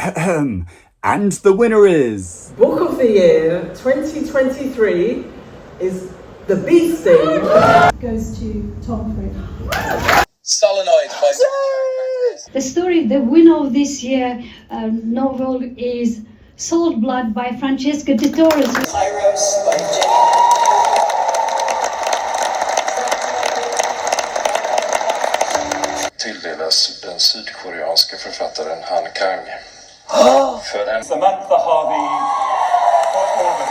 And the winner is... Book of the Year 2023 is The Beasting. Goes to Tom Frick. Solenoid by... The story, the winner of this year novel is Salt Blood by Francesca de Torres. Kairos by Jenny. Tilldelas den sydkoreanska författaren Han Kang. För en Samantha Harvey for Orwell.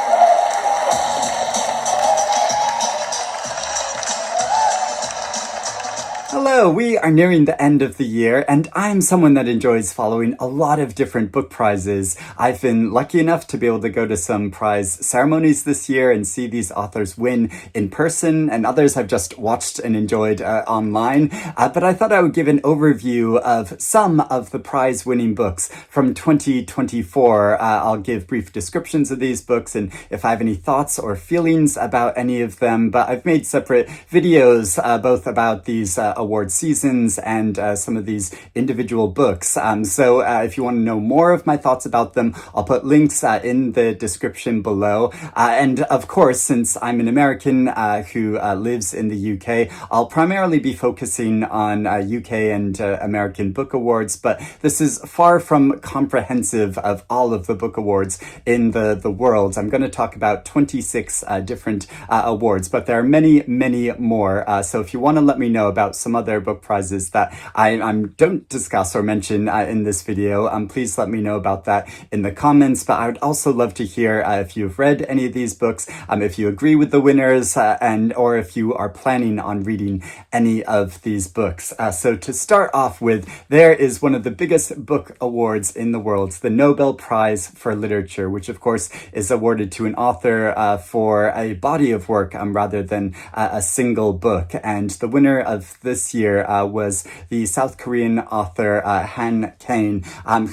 Hello, we are nearing the end of the year, and I'm someone that enjoys following a lot of different book prizes. I've been lucky enough to be able to go to some prize ceremonies this year and see these authors win in person, and others I've just watched and enjoyed online. But I thought I would give an overview of some of the prize-winning books from 2024. I'll give brief descriptions of these books, and if I have any thoughts or feelings about any of them, but I've made separate videos both about these award seasons and some of these individual books. So if you want to know more of my thoughts about them, I'll put links in the description below. And of course, since I'm an American who lives in the UK, I'll primarily be focusing on UK and American book awards, but this is far from comprehensive of all of the book awards in the world. I'm going to talk about 26 different awards, but there are many, many more. So if you want to let me know about some other book prizes that I don't discuss or mention in this video, please let me know about that in the comments. But I would also love to hear if you've read any of these books, if you agree with the winners, or if you are planning on reading any of these books. So to start off with, there is one of the biggest book awards in the world, the Nobel Prize for Literature, which of course is awarded to an author for a body of work rather than a single book. And the winner of this year was the South Korean author Han Kang,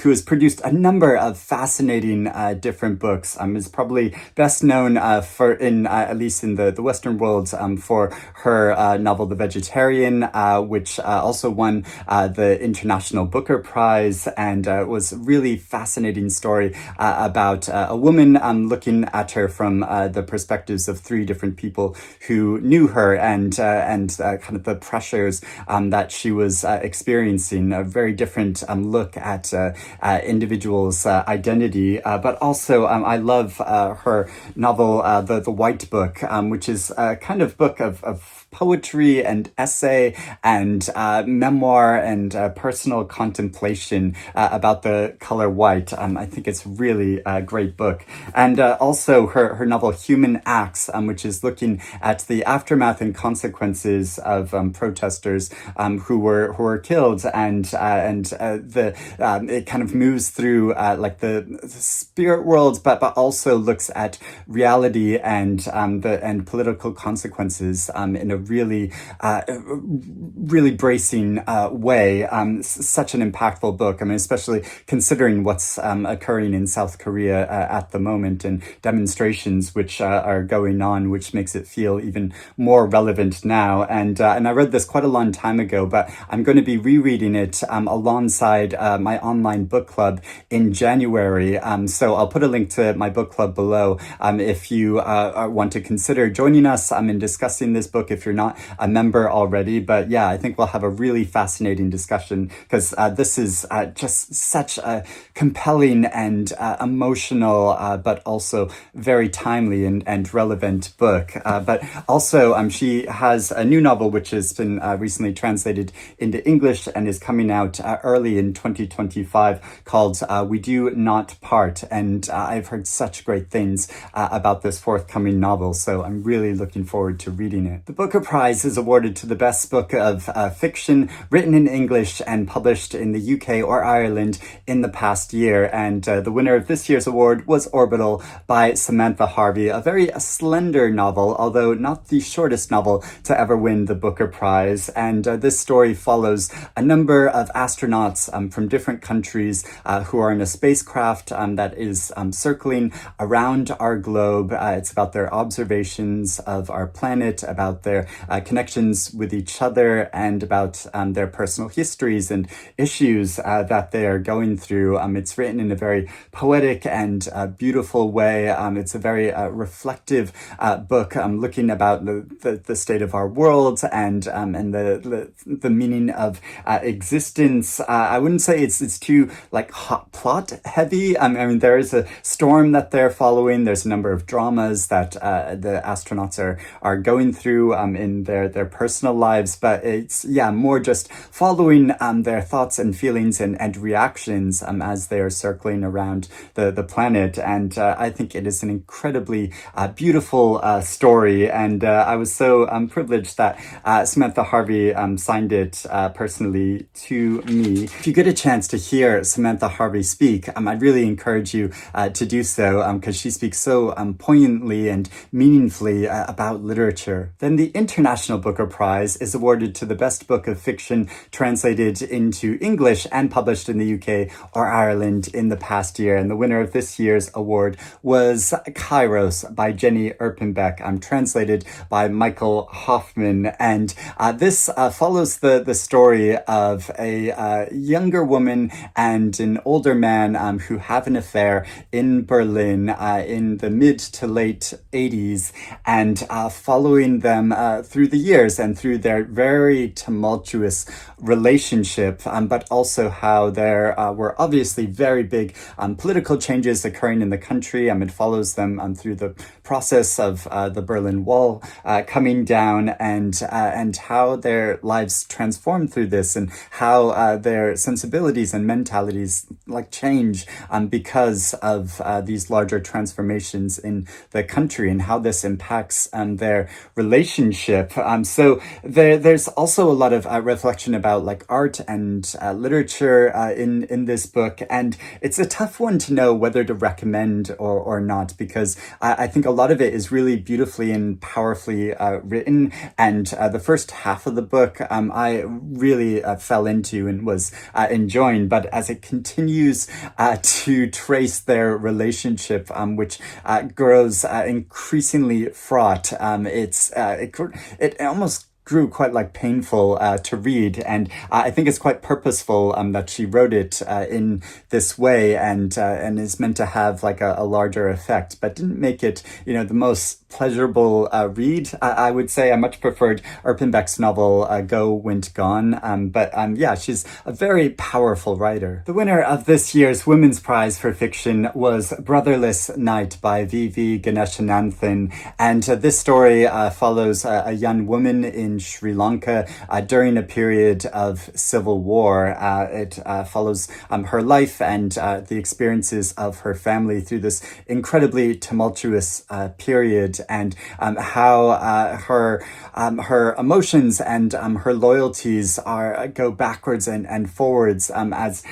who has produced a number of fascinating different books. Is probably best known for, in at least in the Western world, for her novel The Vegetarian, which also won the International Booker Prize, and was a really fascinating story about a woman looking at her from the perspectives of three different people who knew her, and kind of the pressures that she was experiencing. A very different look at individuals' identity, but also I love her novel, The White Book, which is a kind of book of poetry and essay and memoir and personal contemplation about the color white. I think it's really a great book. And also her novel Human Acts, which is looking at the aftermath and consequences of protesters who were killed, and it kind of moves through like the spirit world, but also looks at reality and political consequences in a really bracing way. Such an impactful book. Especially considering what's occurring in South Korea at the moment, and demonstrations which are going on, which makes it feel even more relevant now. And I read this quite a long time ago, but I'm going to be rereading it alongside my online book club in January. So I'll put a link to my book club below if you want to consider joining us in discussing this book if you're not a member already. But yeah, I think we'll have a really fascinating discussion, because this is just such a compelling and emotional, but also very timely and relevant book. But also, she has a new novel which has been recently translated into English and is coming out early in 2025, called We Do Not Part. And I've heard such great things about this forthcoming novel, so I'm really looking forward to reading it. The Booker Prize is awarded to the best book of fiction written in English and published in the UK or Ireland in the past year. And the winner of this year's award was Orbital by Samantha Harvey, a very slender novel, although not the shortest novel to ever win the Booker Prize. And this story follows a number of astronauts from different countries who are in a spacecraft that is circling around our globe. It's about their observations of our planet, about their their connections with each other and about their personal histories and issues that they are going through. It's written in a very poetic and beautiful way. It's a very reflective book looking about the state of our world and the meaning of existence. I wouldn't say it's too like hot plot heavy. I mean, there is a storm that they're following. There's a number of dramas that the astronauts are going through in their personal lives, but it's more just following their thoughts and feelings and reactions as they are circling around the planet. And I think it is an incredibly beautiful story. And I was so privileged that Samantha Harvey signed it personally to me. If you get a chance to hear Samantha Harvey speak, I'd really encourage you to do so because she speaks so poignantly and meaningfully about literature. Then the International Booker Prize is awarded to the best book of fiction translated into English and published in the UK or Ireland in the past year. And the winner of this year's award was Kairos by Jenny Erpenbeck, translated by Michael Hoffman. And this follows the story of a younger woman and an older man who have an affair in Berlin in the mid to late 80s, and following them through the years and through their very tumultuous relationship, but also how there were obviously very big political changes occurring in the country. It follows them through the process of the Berlin Wall coming down, and how their lives transformed through this, and how their sensibilities and mentalities change because of these larger transformations in the country, and how this impacts their relationship. So there's also a lot of reflection about art and literature in this book, and it's a tough one to know whether to recommend or not, because I think a lot of it is really beautifully and powerfully written, and the first half of the book I really fell into and was enjoying, but as it continues to trace their relationship, which grows increasingly fraught, it almost grew quite painful to read, and I think it's quite purposeful that she wrote it in this way, and is meant to have a larger effect, but didn't make it the most pleasurable read. I would say I much preferred Erpenbeck's novel Go Went Gone, but she's a very powerful writer. The winner of this year's Women's Prize for Fiction was Brotherless Night by V.V. Ganeshananthan, and this story follows a young woman in Sri Lanka during a period of civil war. It follows her life and the experiences of her family through this incredibly tumultuous period, and how her emotions and her loyalties go backwards and forwards as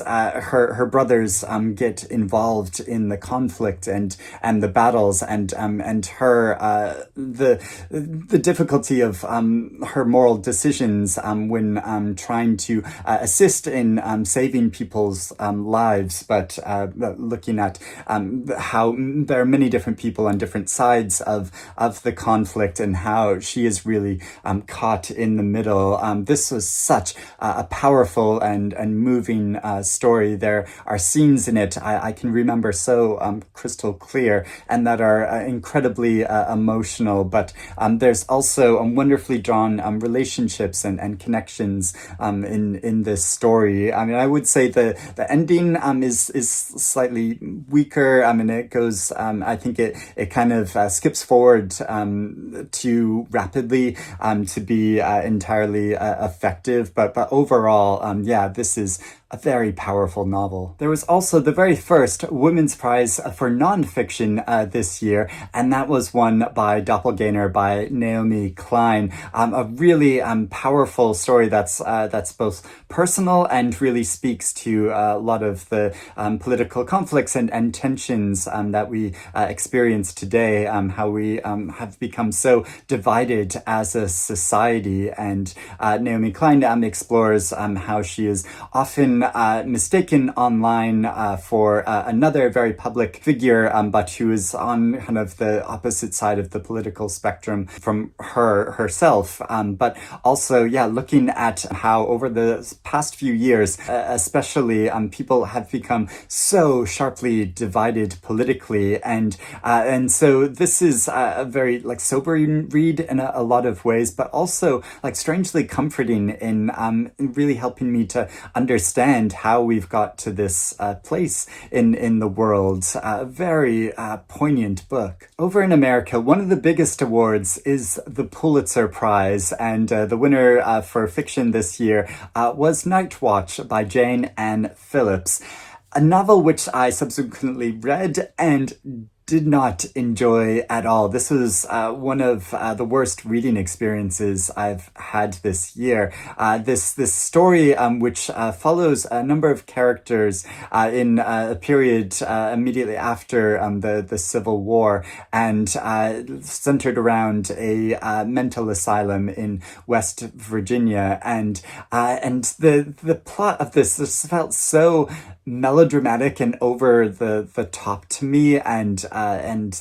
her brothers get involved in the conflict and the battles, and her the difficulty of her moral decisions when trying to assist in saving people's lives, but looking at how there are many different people on different sides of the conflict, and how she is really caught in the middle. This was such a powerful and moving story. There are scenes in it I can remember so crystal clear, and that are incredibly emotional, but there's also wonderfully drawn relationships and connections in this story. I would say the ending is slightly weaker. It goes, I think it kind of skips forward too rapidly to be entirely effective, but overall, this is a very powerful novel. There was also the very first Women's Prize for Nonfiction this year, and that was won by Doppelganger by Naomi Klein. A really powerful story that's both personal and really speaks to a lot of the political conflicts and tensions that we experience today, how we have become so divided as a society. And Naomi Klein explores how she is often often mistaken online for another very public figure, but who is on kind of the opposite side of the political spectrum from herself. But also, looking at how over the past few years, especially, people have become so sharply divided politically, and so this is a very sobering read in a lot of ways, but also strangely comforting in really helping me to understand how we've got to this place in the world. A very poignant book. Over in America, one of the biggest awards is the Pulitzer Prize, and the winner for fiction this year was Night Watch by Jane Ann Phillips, a novel which I subsequently read and did not enjoy at all. This was one of the worst reading experiences I've had this year. This story which follows a number of characters in a period immediately after the Civil War, and centered around a mental asylum in West Virginia, and the plot of this felt so melodramatic and over the top to me, and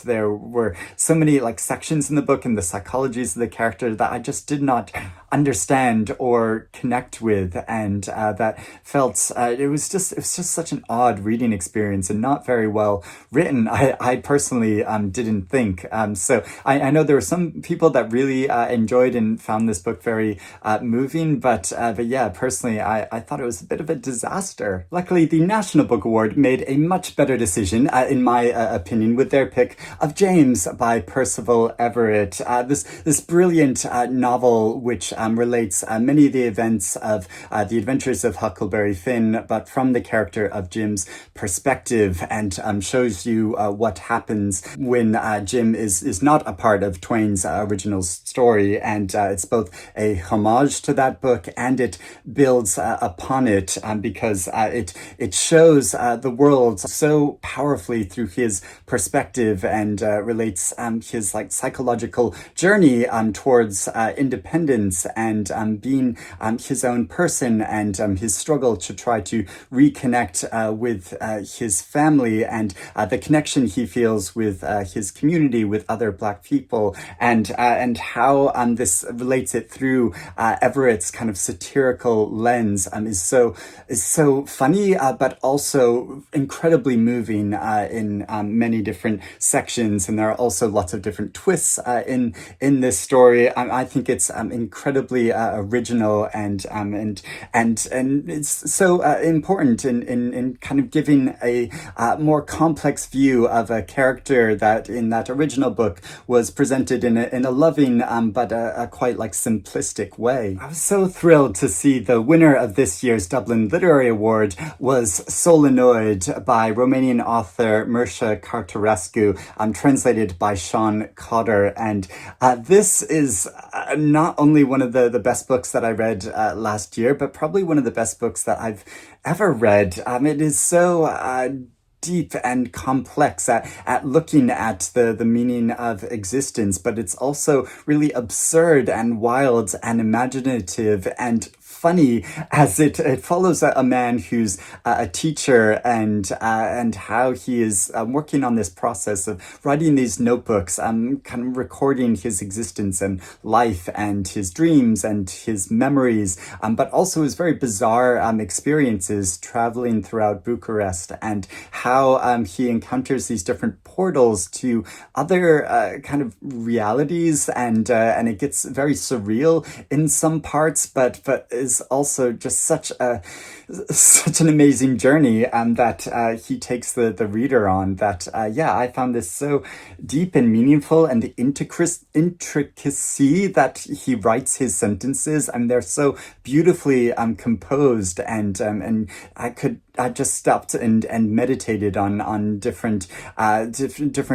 there were so many sections in the book and the psychologies of the character that I just did not understand or connect with, and that felt it was just such an odd reading experience and not very well written. I personally didn't think so. I know there were some people that really enjoyed and found this book very moving, but yeah, personally I thought it was a bit of a disaster. Luckily, the National Book Award made a much better decision, in my opinion, with their pick of James by Percival Everett. This brilliant novel which relates many of the events of the adventures of Huckleberry Finn, but from the character of Jim's perspective, and shows you what happens when Jim is not a part of Twain's original story. And it's both a homage to that book, and it builds upon it, because it shows the world so powerfully through his perspective, and relates his psychological journey towards independence, and being his own person, and his struggle to try to reconnect with his family, and the connection he feels with his community, with other Black people, and how this relates it through Everett's kind of satirical lens is so funny, but also incredibly moving in many different sections. And there are also lots of different twists in this story. I think it's incredibly original, and it's so important in kind of giving a more complex view of a character that in that original book was presented in a loving but a quite simplistic way. I was so thrilled to see the winner of this year's Dublin Literary Award was Solenoid by Romanian author Mircea Cartarescu, translated by Sean Cotter. And this is not only one of the best books that I read last year, but probably one of the best books that I've ever read. It is so deep and complex at looking at the meaning of existence, but it's also really absurd and wild and imaginative and funny, as it follows a man who's a teacher, and how he is working on this process of writing these notebooks, kind of recording his existence and life and his dreams and his memories, but also his very bizarre experiences traveling throughout Bucharest, and how he encounters these different portals to other kind of realities, and it gets very surreal in some parts, but is also just such an amazing journey that he takes the reader on, that I found this so deep and meaningful, and the intricacy that he writes his sentences, and they're so beautifully composed, and I just stopped and meditated on different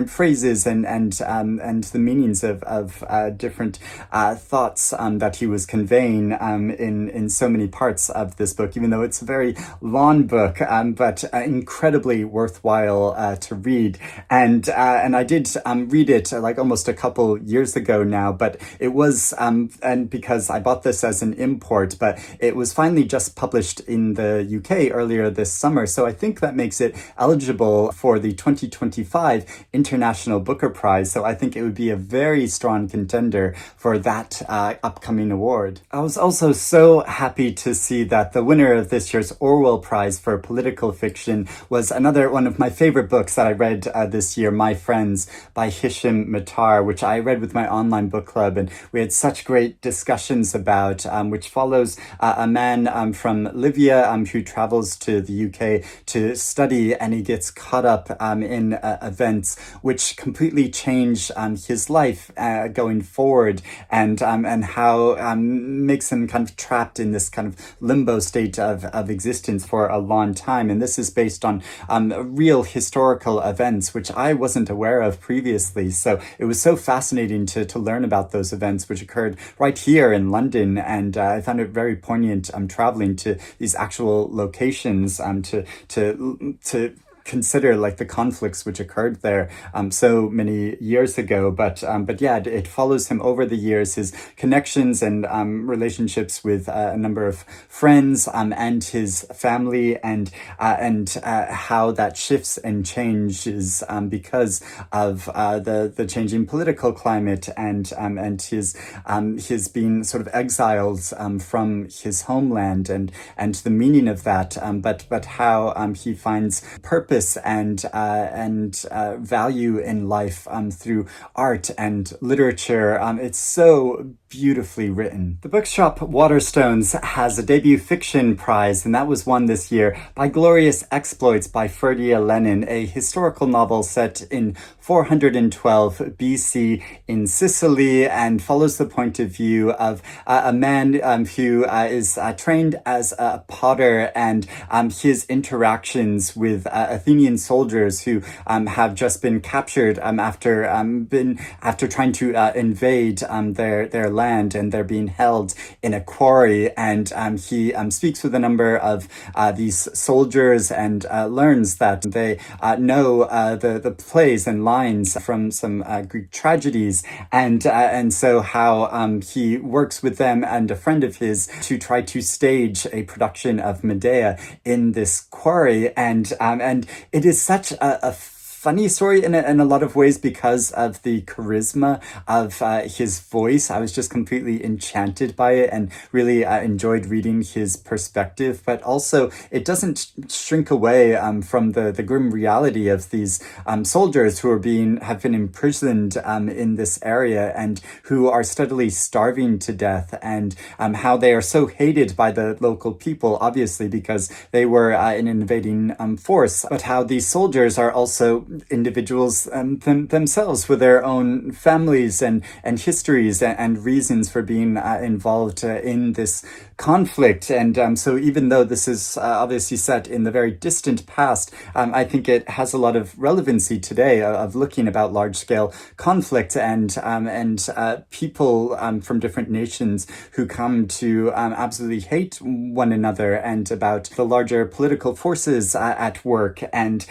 phrases and the meanings of different thoughts that he was conveying in in so many parts of this book, even though it's a very long book, but incredibly worthwhile to read. And I did read it like almost a couple years ago now, but it was, and because I bought this as an import, but it was finally just published in the UK earlier this summer. So I think that makes it eligible for the 2025 International Booker Prize. So I think it would be a very strong contender for that upcoming award. I was also so happy to see that the winner of this year's Orwell Prize for political fiction was another one of my favorite books that I read this year, My Friends by Hisham Matar, which I read with my online book club, and we had such great discussions about, which follows a man from Libya who travels to the UK to study, and he gets caught up in events which completely change his life going forward, and how makes him kind of trapped in this kind of limbo state of existence for a long time. And this is based on real historical events, which I wasn't aware of previously. So it was so fascinating to learn about those events, which occurred right here in London. And I found it very poignant traveling to these actual locations to consider like the conflicts which occurred there so many years ago. But yeah, it follows him over the years, his connections and relationships with a number of friends and his family, and how that shifts and changes because of the changing political climate and his being sort of exiled from his homeland and the meaning of that, but how he finds purpose and value in life through art and literature. It's so beautifully written. The bookshop Waterstones has a debut fiction prize, and that was won this year by Glorious Exploits by Ferdia Lennon, a historical novel set in 412 BC in Sicily, and follows the point of view of a man who is trained as a potter, and his interactions with Athenian soldiers who have just been captured after trying to invade their land, and they're being held in a quarry. And he speaks with a number of these soldiers and learns that they know the plays and lines from some Greek tragedies, and so how he works with them and a friend of his to try to stage a production of Medea in this quarry. And it is such a funny story in a lot of ways because of the charisma of his voice. I was just completely enchanted by it and really enjoyed reading his perspective. But also, it doesn't shrink away from the grim reality of these soldiers who have been imprisoned in this area and who are steadily starving to death, and how they are so hated by the local people, obviously because they were an invading force, but how these soldiers are also individuals themselves with their own families and histories and reasons for being involved in this conflict. And so even though this is obviously set in the very distant past, I think it has a lot of relevancy today of looking about large-scale conflict and people from different nations who come to absolutely hate one another, and about the larger political forces at work. And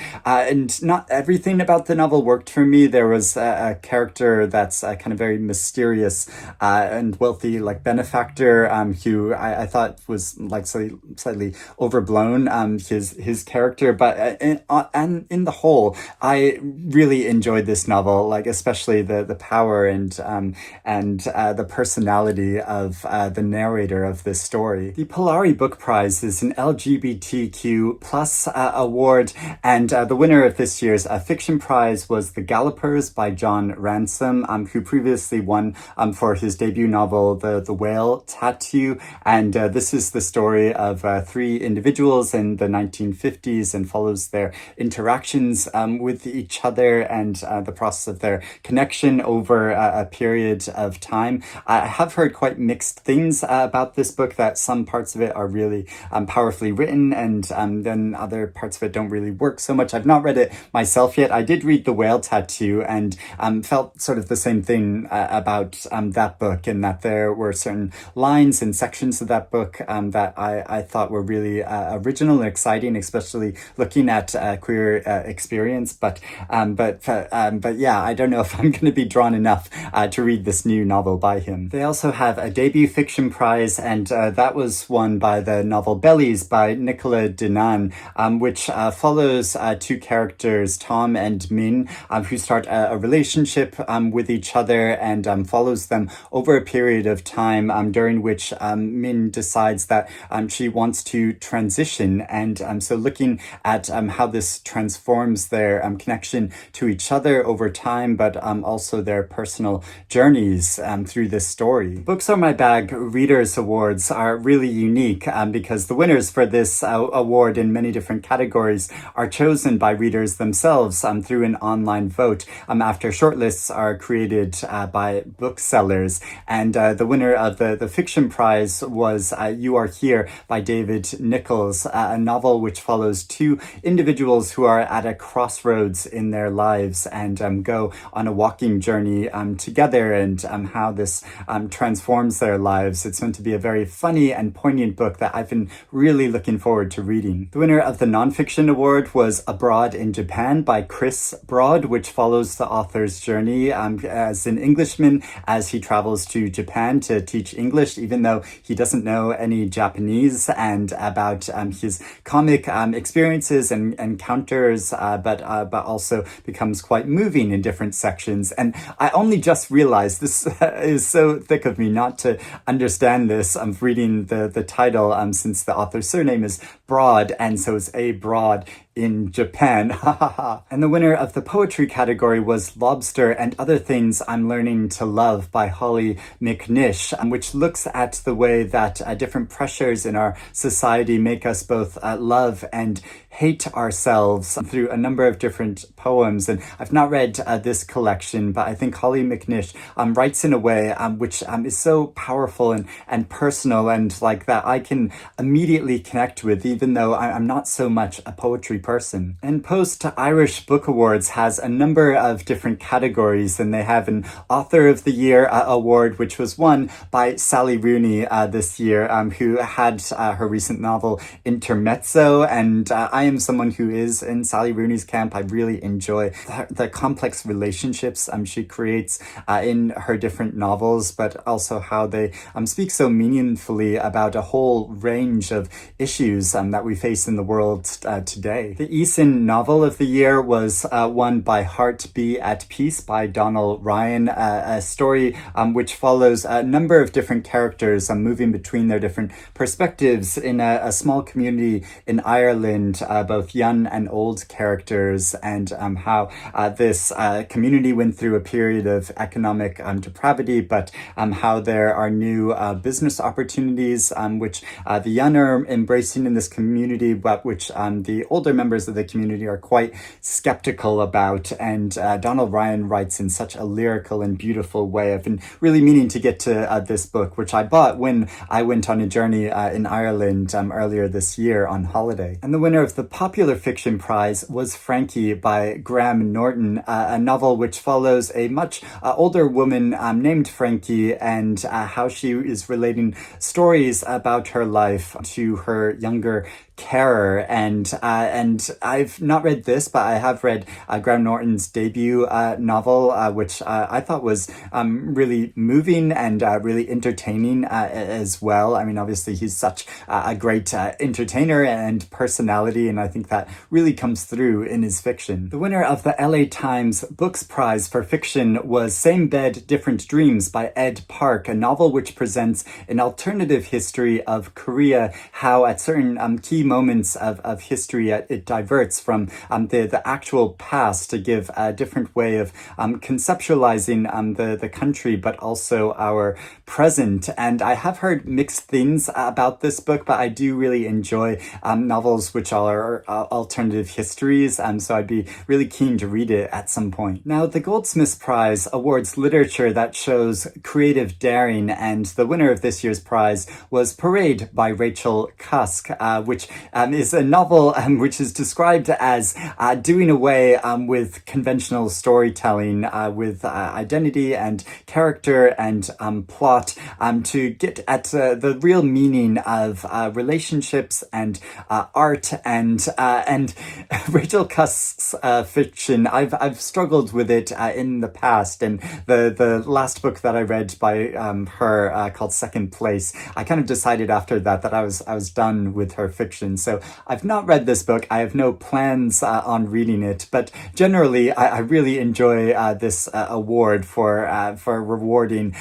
not everything about the novel worked for me. There was a character that's kind of very mysterious and wealthy, like benefactor, who I thought was like slightly overblown, his character. But in the whole, I really enjoyed this novel, like especially the power and the personality of the narrator of this story. The Polari Book Prize is an LGBTQ plus award, and the winner of this year's fiction prize was The Gallopers by Jon Ransom, who previously won for his debut novel, The Whale Tattoo. And this is the story of three individuals in the 1950s and follows their interactions with each other and the process of their connection over a period of time. I have heard quite mixed things about this book, that some parts of it are really powerfully written, and then other parts of it don't really work so much. I've not read it myself yet. I did read The Whale Tattoo and felt sort of the same thing about that book, in that there were certain lines and sections of that book that I thought were really original and exciting, especially looking at queer experience. But yeah, I don't know if I'm going to be drawn enough to read this new novel by him. They also have a debut fiction prize, and that was won by the novel Bellies by Nicola Dinan, which follows two characters, Tom and Min, who start a relationship with each other, and follows them over a period of time during which Min decides that she wants to transition, and so looking at how this transforms their connection to each other over time, but also their personal journeys through this story. Books Are My Bag Readers Awards are really unique because the winners for this award in many different categories are chosen by readers themselves through an online vote after shortlists are created by booksellers. And the winner of the fiction prize was You Are Here by David Nicholls, a novel which follows two individuals who are at a crossroads in their lives and go on a walking journey together, and how this transforms their lives. It's meant to be a very funny and poignant book that I've been really looking forward to reading. The winner of the nonfiction award was Abroad in Japan by Chris Broad, which follows the author's journey as an Englishman as he travels to Japan to teach English, even though he doesn't know any Japanese, and about his comic experiences and encounters, but also becomes quite moving in different sections. And I only just realized, this is so thick of me not to understand this. I'm reading the title since the author's surname is Broad, and so it's A Broad in Japan. And the winner of the poetry category was Lobster and Other Things I'm Learning to Love by Hollie McNish, which looks at the way that different pressures in our society make us both love and hate ourselves through a number of different poems. And I've not read this collection, but I think Hollie McNish writes in a way which is so powerful and personal, and like that I can immediately connect with, even though I'm not so much a poetry person. And Post Irish Book Awards has a number of different categories, and they have an Author of the Year award, which was won by Sally Rooney this year, who had her recent novel Intermezzo, and I am someone who is in Sally Rooney's camp. I really enjoy the complex relationships she creates in her different novels, but also how they speak so meaningfully about a whole range of issues that we face in the world today. The Eason Novel of the Year was won by Heart Be at Peace by Donald Ryan, a story which follows a number of different characters moving between their different perspectives in a small community in Ireland, both young and old characters, and how this community went through a period of economic depravity, but how there are new business opportunities which the young are embracing in this community, but which the older members of the community are quite skeptical about. And Donald Ryan writes in such a lyrical and beautiful way. I've been really meaning to get to this book, which I bought when I went on a journey in Ireland earlier this year on holiday. And the winner of the Popular Fiction Prize was Frankie by Graham Norton, a novel which follows a much older woman named Frankie, and how she is relating stories about her life to her younger carer. And I've not read this, but I have read Graham Norton's debut novel, which I thought was really moving and really entertaining as well. I mean, obviously he's such a great entertainer and personality, and I think that really comes through in his fiction. The winner of the LA Times Books Prize for Fiction was Same Bed, Different Dreams by Ed Park, a novel which presents an alternative history of Korea, how at certain key moments of history it diverts from the actual past to give a different way of conceptualizing the country, but also our present. And I have heard mixed things about this book, but I do really enjoy novels which are alternative histories, so I'd be really keen to read it at some point. Now, the Goldsmiths Prize awards literature that shows creative daring, and the winner of this year's prize was Parade by Rachel Cusk, which is a novel which is described as doing away with conventional storytelling, with identity and character and plot, to get at the real meaning of relationships and art and Rachel Cusk's fiction. I've struggled with it in the past, and the last book that I read by her called Second Place, I kind of decided after that I was done with her fiction. So I've not read this book. I have no plans on reading it, but generally I really enjoy this award for rewarding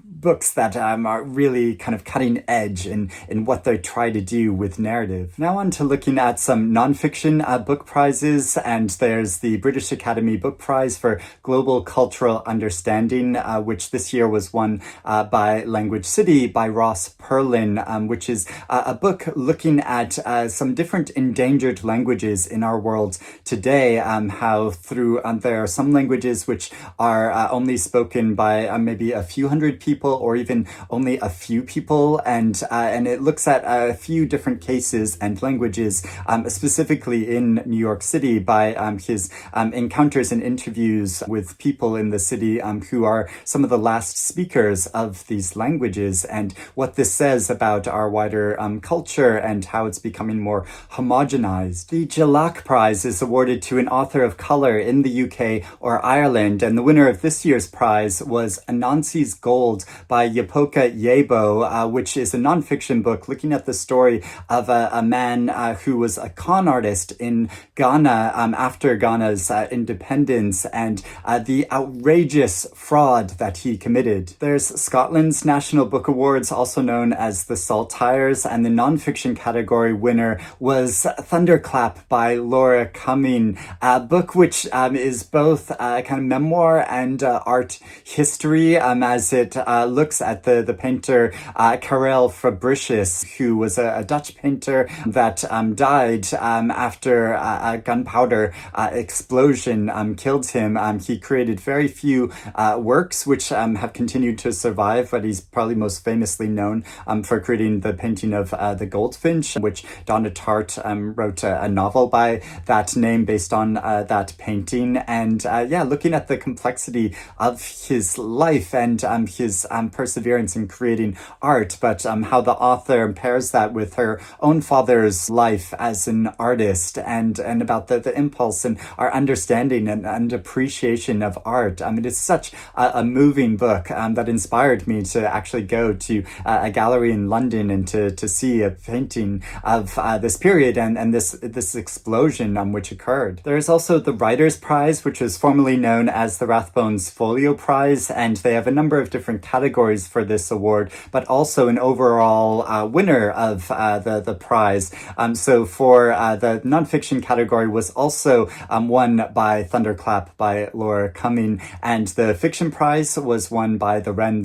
books that are really kind of cutting edge in what they try to do with narrative. Now on to looking at some nonfiction book prizes, and there's the British Academy Book Prize for Global Cultural Understanding, which this year was won by Language City by Ross Perlin, which is a book looking at some different endangered languages in our world today, how through there are some languages which are only spoken by maybe a few hundred people or even only a few people, and it looks at a few different cases and languages, specifically in New York City, by his encounters and interviews with people in the city who are some of the last speakers of these languages, and what this says about our wider culture and how it's becoming more homogenized. The Jhalak Prize is awarded to an author of color in the UK or Ireland, and the winner of this year's prize was Anansi's Gold by Yapoka Yebo, which is a nonfiction book looking at the story of a man who was a con artist in Ghana after Ghana's independence, and the outrageous fraud that he committed. There's Scotland's National Book Awards, also known as the Saltires, and the nonfiction category winner was Thunderclap by Laura Cumming, a book which is both kind of memoir and art history, as it looks at the painter Karel Fabricius, who was a Dutch painter that died after a gunpowder explosion killed him. He created very few works which have continued to survive, but he's probably most famously known for creating the painting of the Goldfinch, which Donna Tartt wrote a novel by that name based on that painting. And looking at the complexity of his life and his perseverance in creating art, but how the author pairs that with her own father's life as an artist, and about the impulse and our understanding and appreciation of art. It is such a moving book that inspired me to actually go to a gallery in London and to see a painting of this period and this explosion which occurred. There is also the Writers' Prize, which was formerly known as the Rathbones Folio Prize, and they have a number of different categories for this award, but also an overall winner of the prize. So for the nonfiction category was also won by Thunderclap by Laura Cumming, and the fiction prize was won by The Wren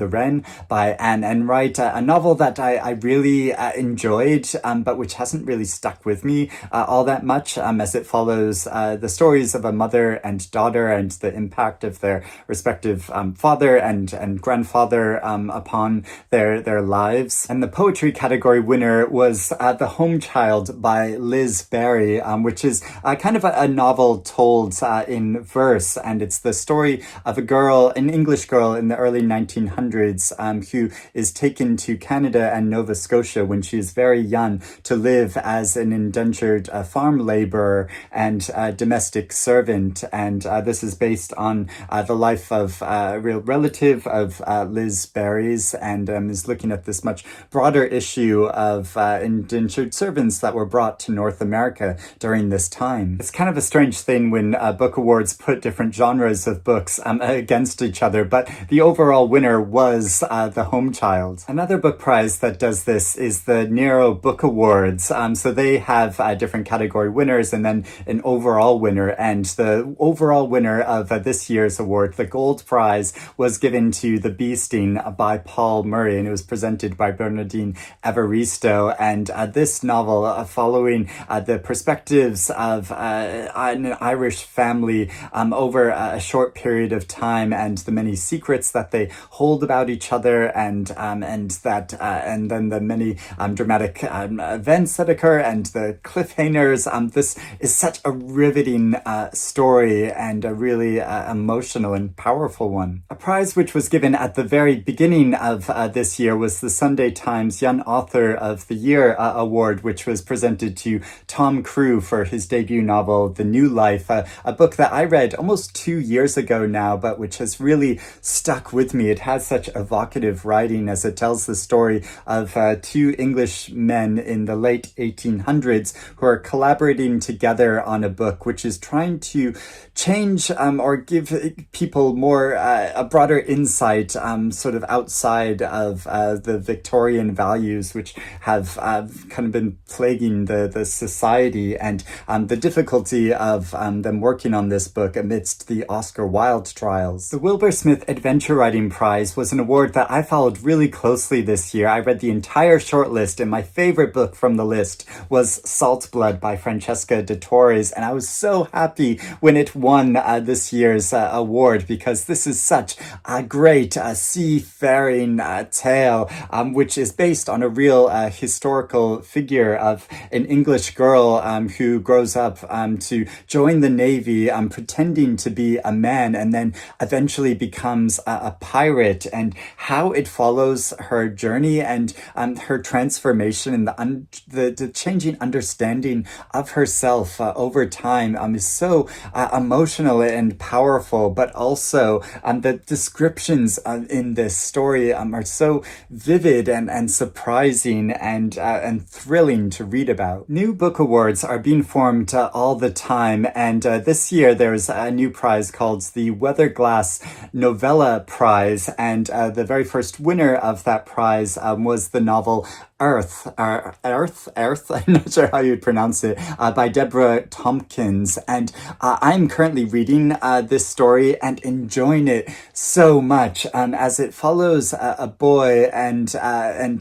by Anne Enright, a novel that I really enjoyed, but which hasn't really stuck with me all that much, as it follows the stories of a mother and daughter and the impact of their respective father and grandfather upon their lives. And the poetry category winner was The Home Child by Liz Berry, which is kind of a novel told in verse, and it's the story of an English girl in the early 1900s who is taken to Canada and Nova Scotia when she is very young to live as an indentured farm laborer and domestic servant. And this is based on the life of a real relative of Liz Berry's, and is looking at this much broader issue of indentured servants that were brought to North America during this time. It's kind of a strange thing when book awards put different genres of books against each other, but the overall winner was The Home Child. Another book prize that does this is the Nero Book Awards. So they have different category winners and then an overall winner, and the overall winner of this year's award, the Gold Prize, was given to The Bee Sting Klein by Paul Murray, and it was presented by Bernardine Evaristo. And this novel, following the perspectives of an Irish family over a short period of time, and the many secrets that they hold about each other, and then the many dramatic events that occur, and the cliffhangers. This is such a riveting story, and a really emotional and powerful one. A prize which was given at the very beginning of this year was the Sunday Times Young Author of the Year award, which was presented to Tom Crew for his debut novel, The New Life, a book that I read almost 2 years ago now, but which has really stuck with me. It has such evocative writing as it tells the story of two English men in the late 1800s who are collaborating together on a book which is trying to change or give people more a broader insight sort of outside of the Victorian values which have kind of been plaguing the society, and the difficulty of them working on this book amidst the Oscar Wilde trials. The Wilbur Smith Adventure Writing Prize was an award that I followed really closely this year. I read the entire shortlist, and my favorite book from the list was Salt Blood by Francesca de Torres, and I was so happy when it won this year's award, because this is such a great seafaring tale, which is based on a real historical figure of an English girl who grows up to join the Navy, pretending to be a man, and then eventually becomes a pirate, and how it follows her journey and her transformation, and the changing understanding of herself over time is so emotional and powerful, but also the descriptions in this story are so vivid and surprising and thrilling to read about. New book awards are being formed all the time, and this year there's a new prize called the Weatherglass Novella Prize, and the very first winner of that prize was the novel Earth, I'm not sure how you'd pronounce it, by Deborah Tompkins. And I'm currently reading this story and enjoying it so much, as it follows a boy and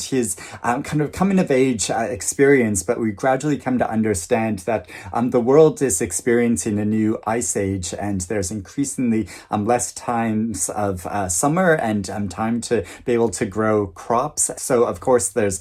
his kind of coming of age experience, but we gradually come to understand that the world is experiencing a new ice age, and there's increasingly less times of summer and time to be able to grow crops. So of course there's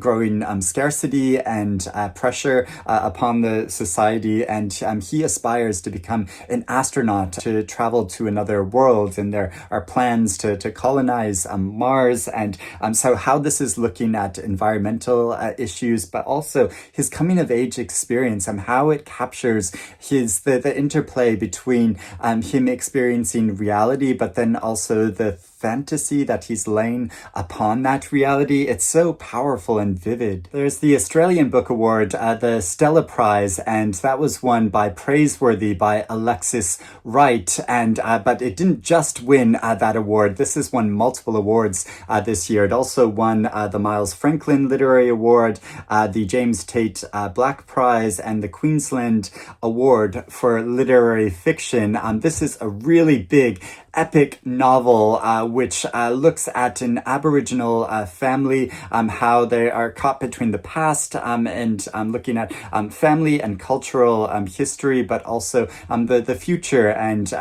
growing scarcity and pressure upon the society, and he aspires to become an astronaut to travel to another world, and there are plans to colonize Mars, and so how this is looking at environmental issues, but also his coming of age experience, and how it captures the interplay between him experiencing reality, but then also the fantasy that he's laying upon that reality. It's so powerful and vivid. There's the Australian Book Award, the Stella Prize, and that was won by Praiseworthy by Alexis Wright, and but it didn't just win that award. This has won multiple awards this year. It also won the Miles Franklin Literary Award, the James Tate Black Prize, and the Queensland Award for Literary Fiction. This is a really big epic novel which looks at an Aboriginal family, how they are caught between the past and looking at family and cultural history, but also the future and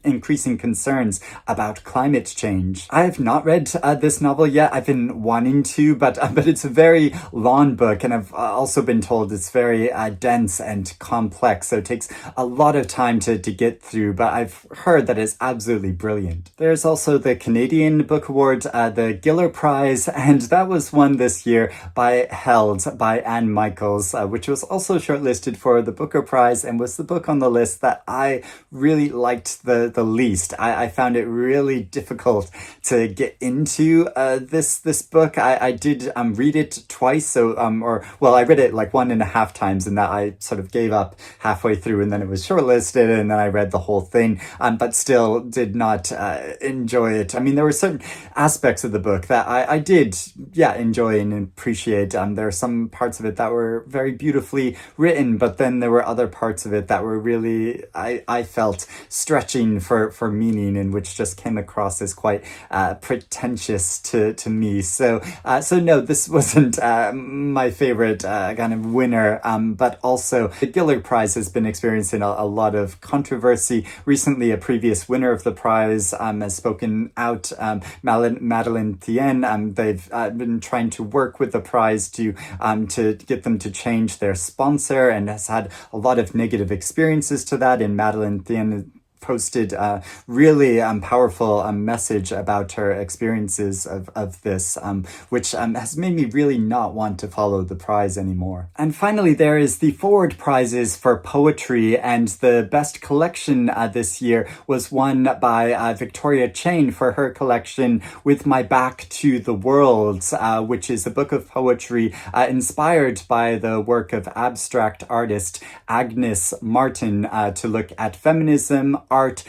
increasing concerns about climate change. I have not read this novel yet. I've been wanting to, but it's a very long book, and I've also been told it's very dense and complex, so it takes a lot of time to get through, but I've heard that it's absolutely brilliant. There's also the Canadian Book Award, the Giller Prize, and that was won this year by Held by Anne Michaels, which was also shortlisted for the Booker Prize and was the book on the list that I really liked the least. I found it really difficult to get into this book. I did read it twice, so I read it like 1.5 times, and that I sort of gave up halfway through, and then it was shortlisted, and then I read the whole thing. But but still did not enjoy it. I mean, there were certain aspects of the book that I did, enjoy and appreciate. There are some parts of it that were very beautifully written, but then there were other parts of it that were really, I felt, stretching for meaning, and which just came across as quite pretentious to me. So no, this wasn't my favorite kind of winner, but also the Giller Prize has been experiencing a lot of controversy. Recently, a previous winner of the prize has spoken out, Madeleine Thien. They've been trying to work with the prize to get them to change their sponsor, and has had a lot of negative experiences to that. And Madeleine Thien posted a really powerful message about her experiences of this, which has made me really not want to follow the prize anymore. And finally, there is the Forward Prizes for poetry, and the best collection this year was won by Victoria Chain for her collection With My Back to the World, which is a book of poetry inspired by the work of abstract artist Agnes Martin, to look at feminism, art,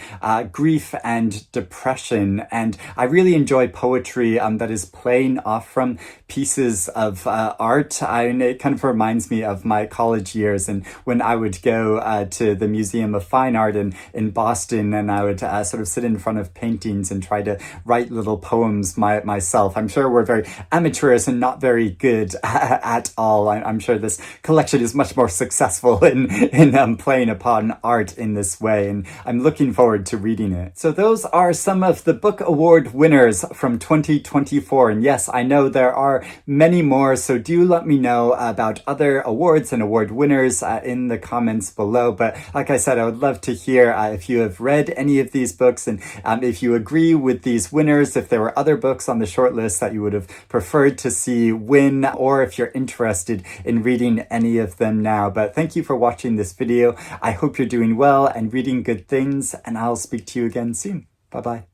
grief, and depression. And I really enjoy poetry that is playing off from pieces of art. It kind of reminds me of my college years, and when I would go to the Museum of Fine Art in Boston, and I would sort of sit in front of paintings and try to write little poems myself. I'm sure we're very amateurish and not very good at all. I'm sure this collection is much more successful in playing upon art in this way, and I'm looking forward to reading it. So those are some of the book award winners from 2024. And yes, I know there are many more, so do let me know about other awards and award winners in the comments below. But like I said, I would love to hear if you have read any of these books, and if you agree with these winners, if there were other books on the shortlist that you would have preferred to see win, or if you're interested in reading any of them now. But thank you for watching this video. I hope you're doing well and reading good things, and I'll speak to you again soon. Bye-bye.